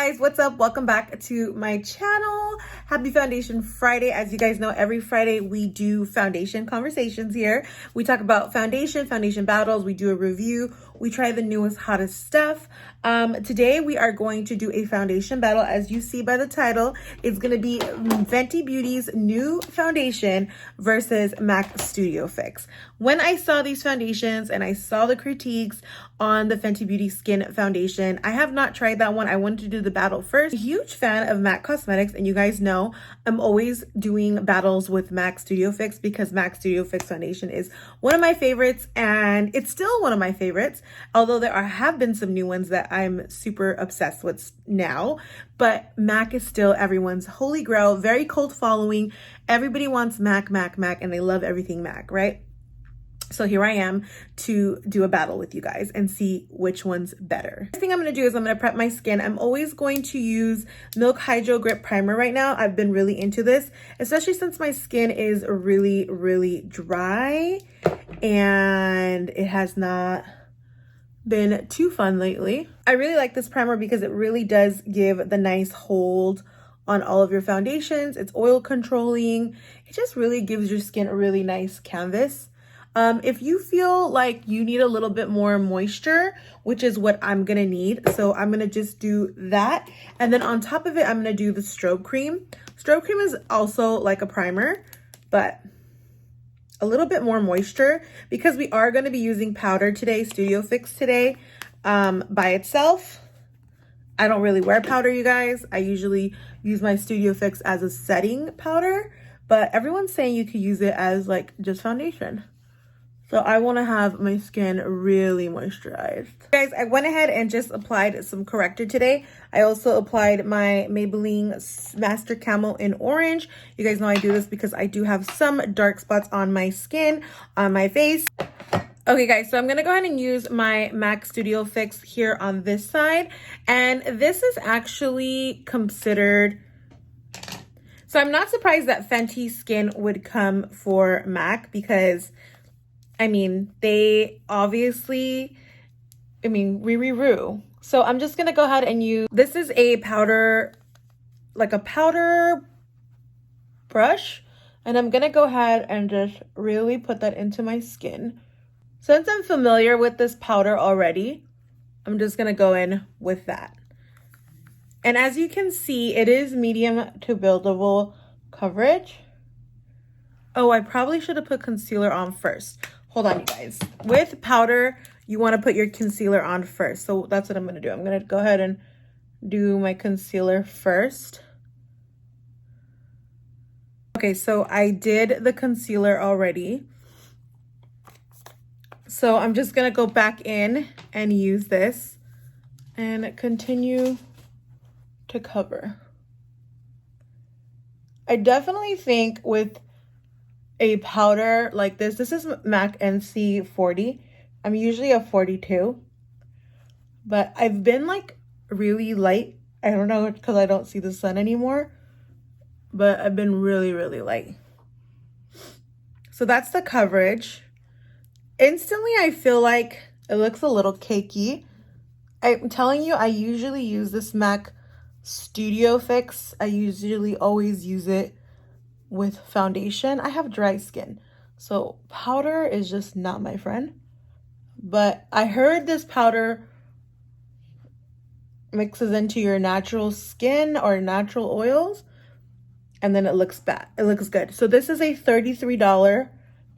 guys, what's up? Welcome back to my channel. Happy Foundation Friday. As you guys know, every Friday we do foundation conversations here. We talk about foundation battles. We do a review. We try the newest, hottest stuff. Today we are going to do a foundation battle. As you see by the title, it's going to be Fenty Beauty's new foundation versus MAC Studio Fix. When I saw these foundations and I saw the critiques on the Fenty Beauty Skin Foundation, I have not tried that one. I wanted to do the battle first. I'm a huge fan of MAC Cosmetics, and you guys know I'm always doing battles with MAC Studio Fix because MAC Studio Fix foundation is one of my favorites, and it's still one of my favorites, although there have been some new ones that I'm super obsessed with now. But MAC is still everyone's holy grail, very cult following. Everybody wants MAC, and they love everything MAC, right? So here I am to do a battle with you guys and see which one's better. First thing I'm going to do is I'm going to prep my skin. I'm always going to use Milk Hydro Grip Primer right now. I've been really into this, especially since my skin is really dry and it has not been too fun lately. I really like this primer because it really does give the nice hold on all of your foundations. It's oil controlling. It just really gives your skin a really nice canvas. If you feel like you need a little bit more moisture, which is what I'm gonna need, so I'm gonna just do that. And then on top of it, I'm gonna do the strobe cream. Strobe cream is also like a primer, but a little bit more moisture because we are gonna be using powder today, Studio Fix today, by itself. I don't really wear powder, you guys. I usually use my Studio Fix as a setting powder, but everyone's saying you could use it as like just foundation. So I want to have my skin really moisturized. Guys, I went ahead and just applied some corrector today. I also applied my Maybelline Master Camo in orange. You guys know I do this because I do have some dark spots on my skin, on my face. Okay guys, so I'm gonna go ahead and use my MAC Studio Fix here on this side. And this is actually considered, so I'm not surprised that Fenty Skin would come for MAC because I mean, they obviously, Riri. So I'm just going to go ahead and use, this is a powder, like a powder brush. And I'm going to go ahead and just really put that into my skin. Since I'm familiar with this powder already, I'm just going to go in with that. And as you can see, it is medium to buildable coverage. Oh, I probably should have put concealer on first. Hold on, you guys. With powder, you want to put your concealer on first. So that's what I'm going to do. I'm going to go ahead and do my concealer first. Okay, so I did the concealer already. So I'm just going to go back in and use this and continue to cover. I definitely think with a powder like this is MAC NC 40. I'm usually a 42, but I've been like really light. I don't know, because I don't see the sun anymore, but I've been really light. So that's the coverage. Instantly, I feel like it looks a little cakey. I'm telling you, I usually use this MAC Studio Fix. I usually always use it with foundation. I have dry skin, so powder is just not my friend. But I heard this powder mixes into your natural skin or natural oils, and then it looks bad. It looks good. So this is a $33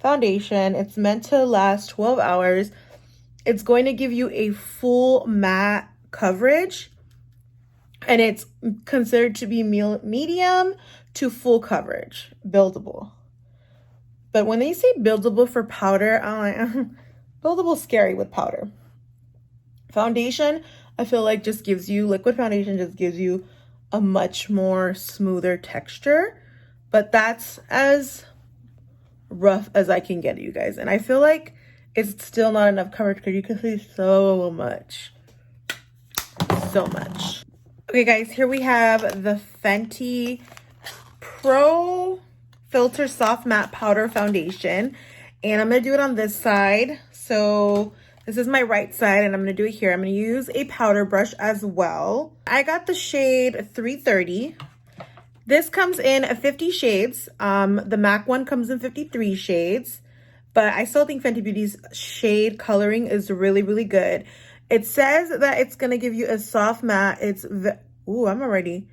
foundation. It's meant to last 12 hours. It's going to give you a full matte coverage, and it's considered to be medium to full coverage, buildable. But when they say buildable for powder, I'm like, buildable scary with powder. Foundation, I feel like just gives you, liquid foundation just gives you a much more smoother texture. But that's as rough as I can get, you guys. And I feel like it's still not enough coverage because you can see so much. Okay guys, here we have the Fenty Pro Filt'r Soft Matte Powder Foundation, and I'm going to do it on this side. So This is my right side, and I'm going to do it here. I'm going to use a powder brush as well. I got the shade 330. This comes in 50 shades. The MAC one comes in 53 shades. But I still think Fenty Beauty's shade coloring is really, really good. It says that it's going to give you a soft matte. Ooh, I'm already...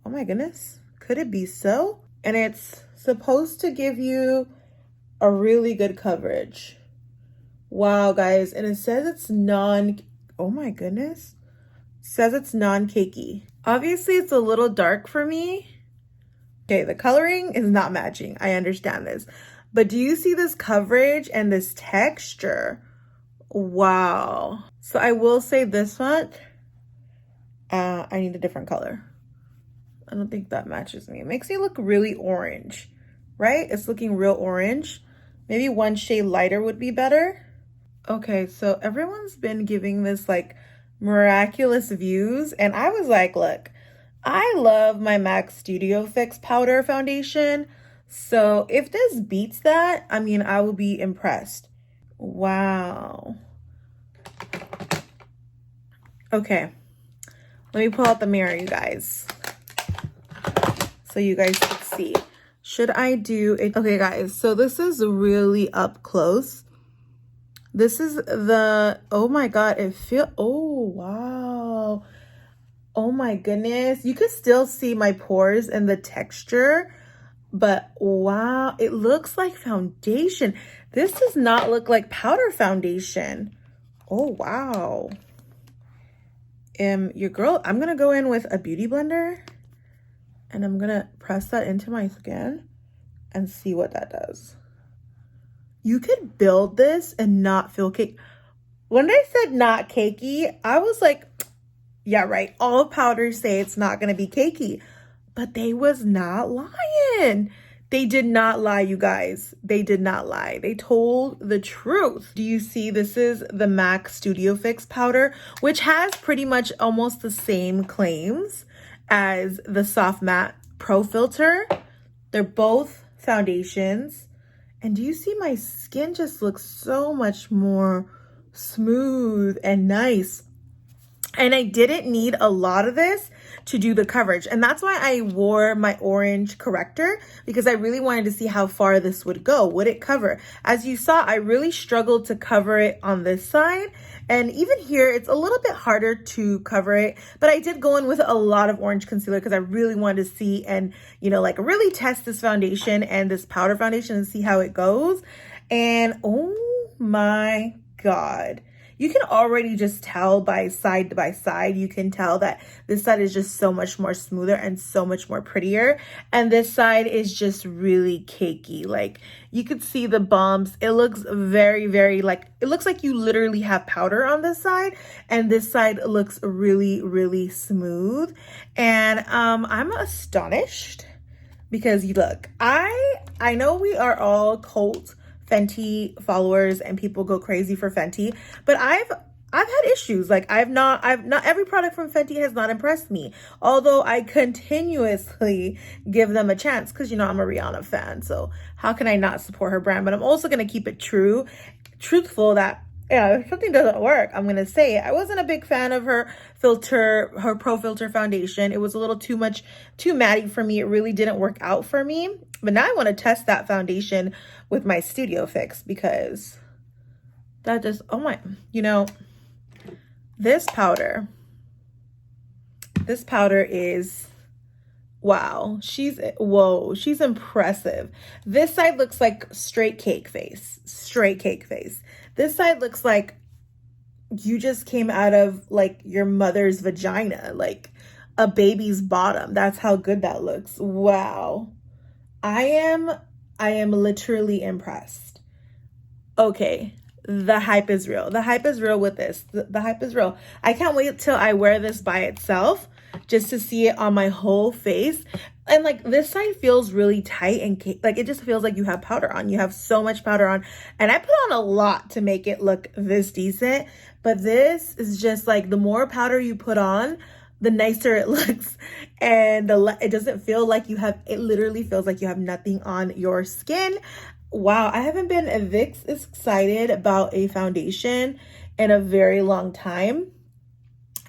Oh my goodness. Could it be so? And it's supposed to give you a really good coverage. Wow, guys. And it says it's oh my goodness. It says it's non-cakey. Obviously, it's a little dark for me. Okay, the coloring is not matching. I understand this. But do you see this coverage and this texture? Wow. So I will say this one, I need a different color. I don't think that matches me. It makes me look really orange, right? It's looking real orange. Maybe one shade lighter would be better. Okay, so everyone's been giving this like miraculous views. And I was like, look, I love my MAC Studio Fix powder foundation. So if this beats that, I mean, I will be impressed. Wow. Okay, let me pull out the mirror, you guys, so you guys can see. Should I do it? Okay, guys, so this is really up close. This is oh my God, oh, wow. Oh my goodness. You could still see my pores and the texture, but wow, it looks like foundation. This does not look like powder foundation. Oh, wow. Your girl, I'm going to go in with a beauty blender and I'm going to press that into my skin and see what that does. You could build this and not feel cake. When I said not cakey, I was like, yeah, right. All powders say it's not going to be cakey, but they was not lying. They did not lie, you guys. They did not lie. They told the truth. Do you see? This is the MAC Studio Fix powder, which has pretty much almost the same claims as the Soft Matte Pro Filt'r. They're both foundations. And do you see my skin just looks so much more smooth and nice? And I didn't need a lot of this to do the coverage. And that's why I wore my orange corrector, because I really wanted to see how far this would go. Would it cover? As you saw, I really struggled to cover it on this side. And even here, it's a little bit harder to cover it. But I did go in with a lot of orange concealer because I really wanted to see and, you know, like really test this foundation and this powder foundation and see how it goes. And oh my God. You can already just tell by side, you can tell that this side is just so much more smoother and so much more prettier. And this side is just really cakey. Like you could see the bumps. It looks very, very like, it looks like you literally have powder on this side. And this side looks really, really smooth. And I'm astonished because you look, I know we are all cult Fenty followers and people go crazy for Fenty, but I've had issues. Like not every product from Fenty has not impressed me, although I continuously give them a chance because, you know, I'm a Rihanna fan, so how can I not support her brand? But I'm also going to keep it truthful that, yeah, if something doesn't work, I'm going to say it. I wasn't a big fan of her Pro Filt'r foundation. It was a little too matte for me. It really didn't work out for me. But now I want to test that foundation with my Studio Fix because that just, oh my, you know, this powder is, wow, she's impressive. This side looks like straight cake face. This side looks like you just came out of like your mother's vagina, like a baby's bottom. That's how good that looks. Wow. I am literally impressed. Okay, the hype is real. The hype is real with this. The hype is real. I can't wait till I wear this by itself just to see it on my whole face. And like this side feels really tight and like it just feels like you have powder on. You have so much powder on. And I put on a lot to make it look this decent. But this is just like the more powder you put on, the nicer it looks. And it doesn't feel like you have, it literally feels like you have nothing on your skin. Wow, I haven't been this excited about a foundation in a very long time.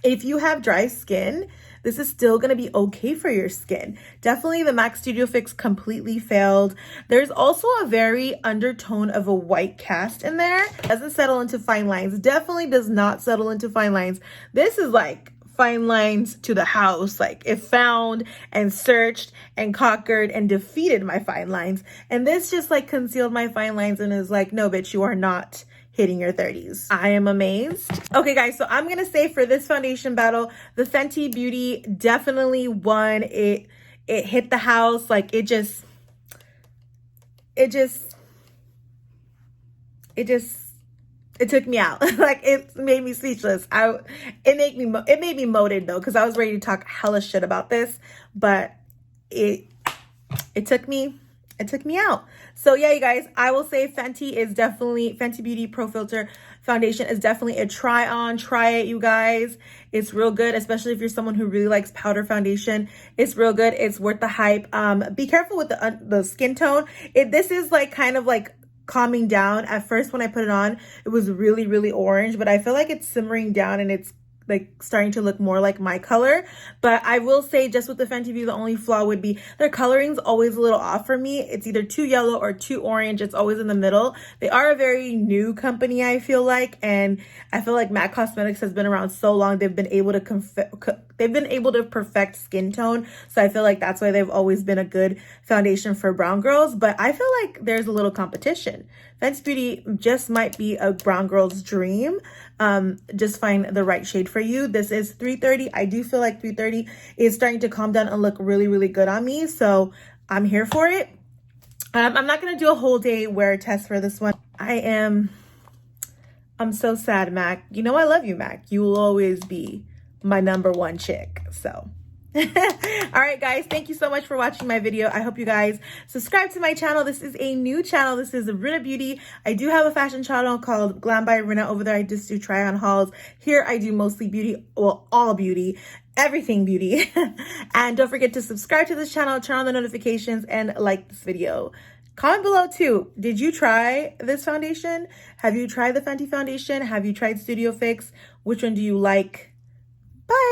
If you have dry skin, this is still gonna be okay for your skin. Definitely the MAC Studio Fix completely failed. There's also a very undertone of a white cast in there. Doesn't settle into fine lines. Definitely does not settle into fine lines. This is like fine lines to the house. Like it found and searched and conquered and defeated my fine lines. And this just like concealed my fine lines and is like, no bitch, you are not hitting your 30s. I am amazed. Okay guys, so I'm gonna say for this foundation battle, the Fenty Beauty definitely won. It hit the house. Like it took me out. Like it made me speechless. It made me moated though, because I was ready to talk hella shit about this, but it took me out. So yeah, you guys, I will say Fenty Beauty Pro Filt'r foundation is definitely a try on. Try it, you guys. It's real good, especially if you're someone who really likes powder foundation. It's real good. It's worth the hype. Be careful with the skin tone. This is like kind of like calming down. At first when I put it on, it was really, really orange, but I feel like it's simmering down and it's like starting to look more like my color. But I will say, just with the Fenty Beauty, the only flaw would be their coloring's always a little off for me. It's either too yellow or too orange. It's always in the middle. They are a very new company, I feel like, and I feel like MAC Cosmetics has been around so long. They've been able to perfect skin tone. So I feel like that's why they've always been a good foundation for brown girls. But I feel like there's a little competition. Fenty Beauty just might be a brown girl's dream. Just find the right shade for you. This is 330. I do feel like 330 is starting to calm down and look really, really good on me. So I'm here for it. I'm not going to do a whole day wear test for this one. I'm so sad, MAC. You know I love you, MAC. You will always be my #1 chick. So all right guys, thank you so much for watching my video. I hope you guys subscribe to my channel. This is a new channel. This is Rinna Beauty. I do have a fashion channel called Glam by Rinna. Over there I just do try on hauls. Here I do mostly beauty, well, all beauty, everything beauty. And don't forget to subscribe to this channel, turn on the notifications, and like this video. Comment below too. Did you try this foundation? Have you tried the Fenty foundation? Have you tried Studio Fix? Which one do you like? Bye.